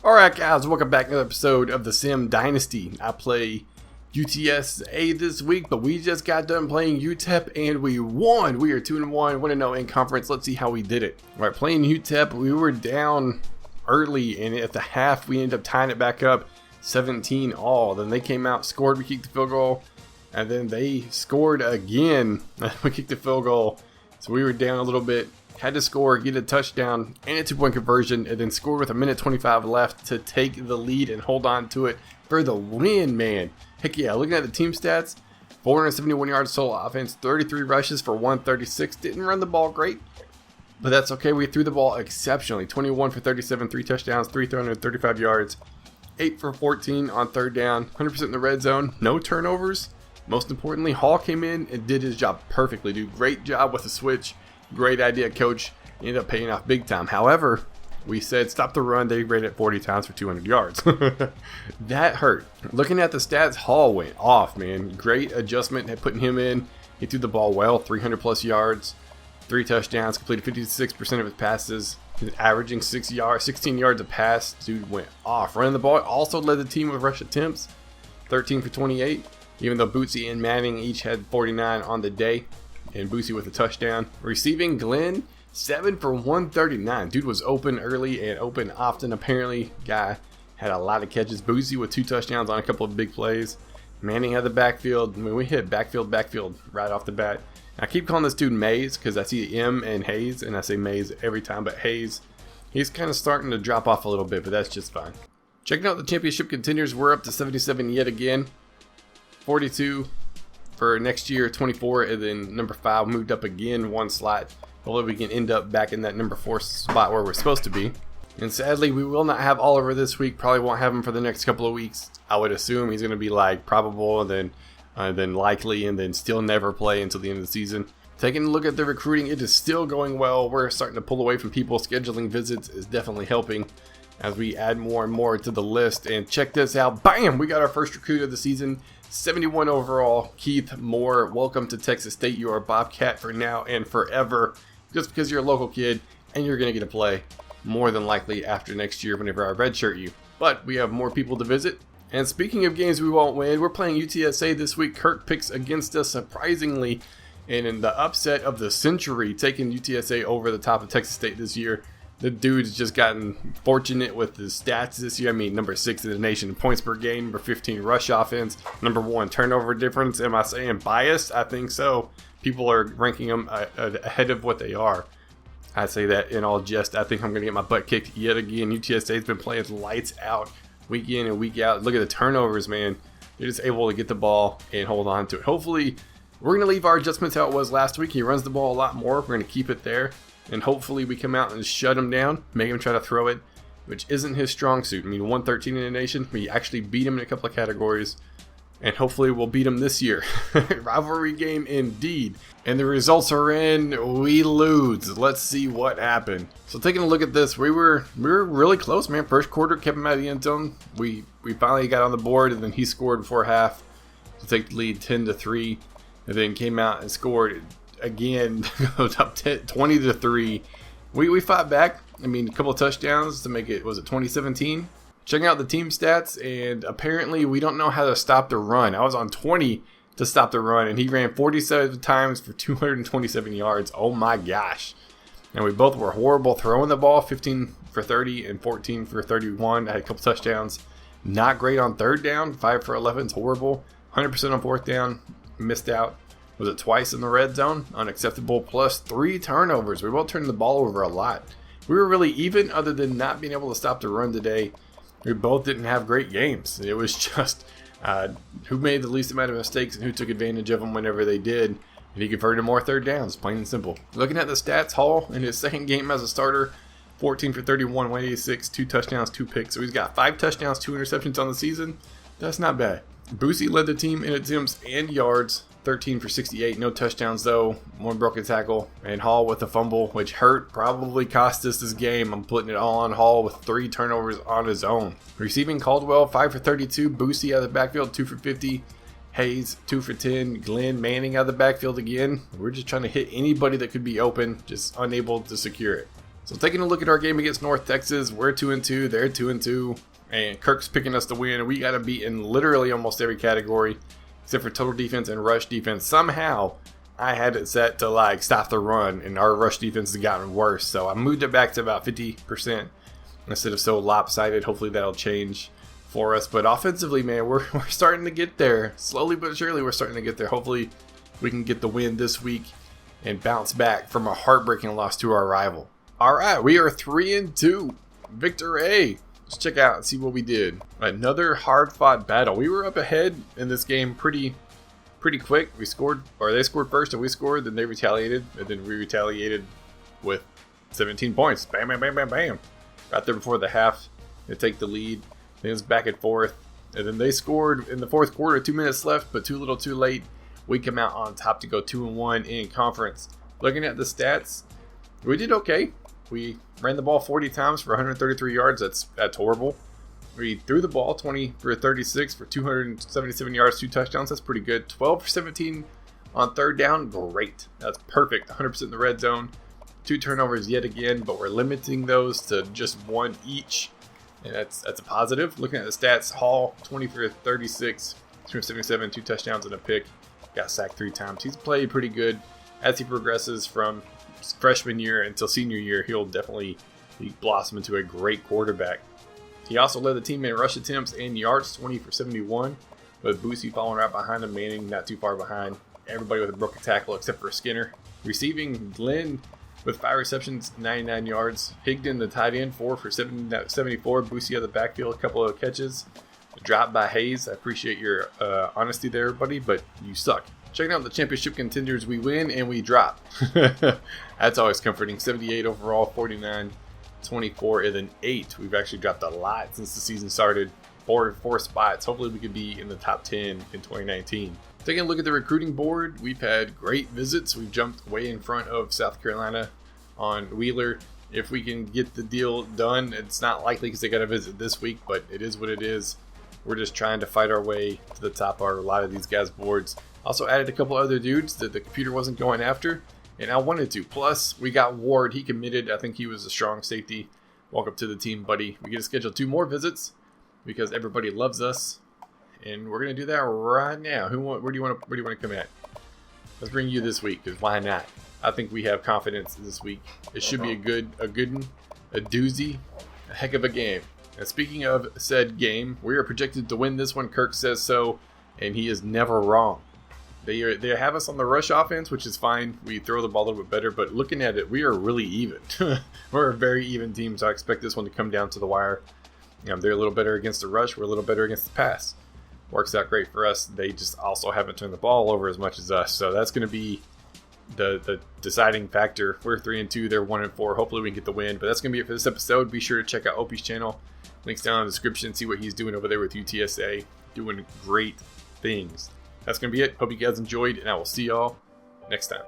Alright guys, welcome back to another episode of the Sim Dynasty. I play UTSA this week, but we just got done playing UTEP and we won. We are 2-1, 1-0 in conference. Let's see how we did it. Alright, playing UTEP, we were down early and at the half we ended up tying it back up 17 all. Then they came out, scored, we kicked the field goal, and then they scored again. We kicked the field goal, so we were down a little bit. Had to score, get a touchdown and a 2-point conversion, and then scored with 1:25 left to take the lead and hold on to it for the win, man. Heck yeah, looking at the team stats, 471 yards total offense, 33 rushes for 136. Didn't run the ball great, but that's okay. We threw the ball exceptionally. 21 for 37, 3 touchdowns, 335 yards, 8 for 14 on third down, 100% in the red zone, no turnovers. Most importantly, Hall came in and did his job perfectly, dude. Great job with the switch. Great idea, coach. Ended up paying off big time. However, we said stop the run. They ran it 40 times for 200 yards. That hurt. Looking at the stats, Hall went off, man. Great adjustment at putting him in. He threw the ball well, 300 plus yards, 3 touchdowns, completed 56% of his passes. He's averaging 16 yards a pass. Dude went off. Running the ball, also led the team with rush attempts, 13 for 28. Even though Bootsy and Manning each had 49 on the day. And Boosie with a touchdown. Receiving, Glenn, 7 for 139. Dude was open early and open often. Apparently, guy had a lot of catches. Boosie with 2 touchdowns on a couple of big plays. Manning had the backfield. I mean, we hit backfield right off the bat. I keep calling this dude Mays because I see M and Hayes, and I say Mays every time, but Hayes, he's kind of starting to drop off a little bit, but that's just fine. Checking out the championship contenders, we're up to 77 yet again. 42 for next year, 24, and then number 5 moved up again 1 slot. Hopefully we can end up back in that number 4 spot where we're supposed to be. And sadly, we will not have Oliver this week. Probably won't have him for the next couple of weeks. I would assume he's going to be like probable, and then likely, and then still never play until the end of the season. Taking a look at the recruiting, it is still going well. We're starting to pull away from people. Scheduling visits is definitely helping as we add more and more to the list. And check this out. Bam! We got our first recruit of the season. 71 overall, Keith Moore. Welcome to Texas State. You are a Bobcat for now and forever. Just because you're a local kid and you're going to get to play more than likely after next year whenever I redshirt you. But we have more people to visit. And speaking of games we won't win, we're playing UTSA this week. Kirk picks against us surprisingly. And in the upset of the century, taking UTSA over the top of Texas State this year. The dude's just gotten fortunate with his stats this year. I mean, number 6 in the nation in points per game, number 15 rush offense, number 1 turnover difference. Am I saying biased? I think so. People are ranking them ahead of what they are. I say that in all jest. I think I'm going to get my butt kicked yet again. UTSA's been playing lights out week in and week out. Look at the turnovers, man. They're just able to get the ball and hold on to it. Hopefully, we're going to leave our adjustments how it was last week. He runs the ball a lot more. We're going to keep it there. And hopefully we come out and shut him down, make him try to throw it, which isn't his strong suit. I mean, 113 in the nation. We actually beat him in a couple of categories. And hopefully we'll beat him this year. Rivalry game indeed. And the results are in. We lose. Let's see what happened. So taking a look at this, we were really close, man. First quarter, kept him out of the end zone. We finally got on the board, and then he scored before half to take the lead 10-3. And then came out and scored again, goes up 20-3. We fought back. I mean, a couple of touchdowns to make it, was it 2017? Checking out the team stats, and apparently we don't know how to stop the run. I was on 20 to stop the run, and he ran 47 times for 227 yards. Oh my gosh. And we both were horrible throwing the ball, 15 for 30 and 14 for 31. I had a couple touchdowns. Not great on third down, 5 for 11 is horrible. 100% on fourth down, missed out. Was it twice in the red zone? Unacceptable. Plus 3 turnovers. We both turned the ball over a lot. We were really even other than not being able to stop the run today. We both didn't have great games. It was just who made the least amount of mistakes and who took advantage of them whenever they did. And he converted more third downs, plain and simple. Looking at the stats, Hall in his second game as a starter, 14 for 31, 186, 2 touchdowns, 2 picks. So he's got 5 touchdowns, 2 interceptions on the season. That's not bad. Boosie led the team in attempts and yards. 13 for 68, no touchdowns though, 1 broken tackle, and Hall with a fumble, which hurt, probably cost us this game. I'm putting it all on Hall with 3 turnovers on his own. Receiving, Caldwell, 5 for 32, Boosie out of the backfield, 2 for 50, Hayes, 2 for 10, Glenn Manning out of the backfield again. We're just trying to hit anybody that could be open, just unable to secure it. So taking a look at our game against North Texas, we're 2-2, they're 2-2, and Kirk's picking us to win. We got to beat in literally almost every category, except for total defense and rush defense. Somehow, I had it set to like stop the run, and our rush defense has gotten worse. So I moved it back to about 50% instead of so lopsided. Hopefully that'll change for us. But offensively, man, we're starting to get there. Slowly but surely, we're starting to get there. Hopefully we can get the win this week and bounce back from a heartbreaking loss to our rival. All right, we are 3-2. Victory. Let's check out and see what we did. Another hard-fought battle. We were up ahead in this game pretty quick. We scored, or they scored first and we scored, then they retaliated, and then we retaliated with 17 points. Bam, bam, bam, bam, bam. Got there before the half to take the lead. Then it was back and forth. And then they scored in the fourth quarter, 2 minutes left, but too little too late. We come out on top to go 2-1 in conference. Looking at the stats, we did okay. We ran the ball 40 times for 133 yards. That's horrible. We threw the ball 20 for 36 for 277 yards, 2 touchdowns. That's pretty good. 12 for 17 on third down. Great. That's perfect. 100% in the red zone. 2 turnovers yet again, but we're limiting those to just 1 each. And that's a positive. Looking at the stats, Hall 20 for 36, 277, 2 touchdowns and a pick. Got sacked 3 times. He's played pretty good. As he progresses from freshman year until senior year, he'll definitely blossom into a great quarterback. He also led the team in rush attempts and yards, 20 for 71, with Boosie following right behind him, Manning not too far behind. Everybody with a broken tackle except for Skinner. Receiving, Glenn with 5 receptions, 99 yards. Higdon, the tight end, 4 for 74. Boosie out of the backfield, a couple of catches. Drop by Hayes. I appreciate your honesty there, buddy, but you suck. Checking out the championship contenders, we win and we drop. That's always comforting. 78 overall, 49, 24, and then 8. We've actually dropped a lot since the season started. 4 spots. Hopefully we could be in the top 10 in 2019. Taking a look at the recruiting board, we've had great visits. We've jumped way in front of South Carolina on Wheeler. If we can get the deal done, it's not likely because they got to visit this week, but it is what it is. We're just trying to fight our way to the top of a lot of these guys' boards. Also added a couple other dudes that the computer wasn't going after, and I wanted to. Plus, we got Ward. He committed. I think he was a strong safety. Welcome to the team, buddy. We get to schedule 2 more visits because everybody loves us, and we're gonna do that right now. Where do you want to come at? Let's bring you this week, because why not? I think we have confidence this week. It should be a good one, a doozy, a heck of a game. And speaking of said game, we are projected to win this one. Kirk says so, and he is never wrong. They have us on the rush offense, which is fine. We throw the ball a little bit better, but looking at it, we are really even. We're a very even team, so I expect this one to come down to the wire. They're a little better against the rush. We're a little better against the pass. Works out great for us. They just also haven't turned the ball over as much as us, so that's going to be the deciding factor. We're 3-2. They're 1-4. Hopefully we can get the win, but that's going to be it for this episode. Be sure to check out Opie's channel. Links down in the description. See what he's doing over there with UTSA. Doing great things. That's going to be it. Hope you guys enjoyed, and I will see y'all next time.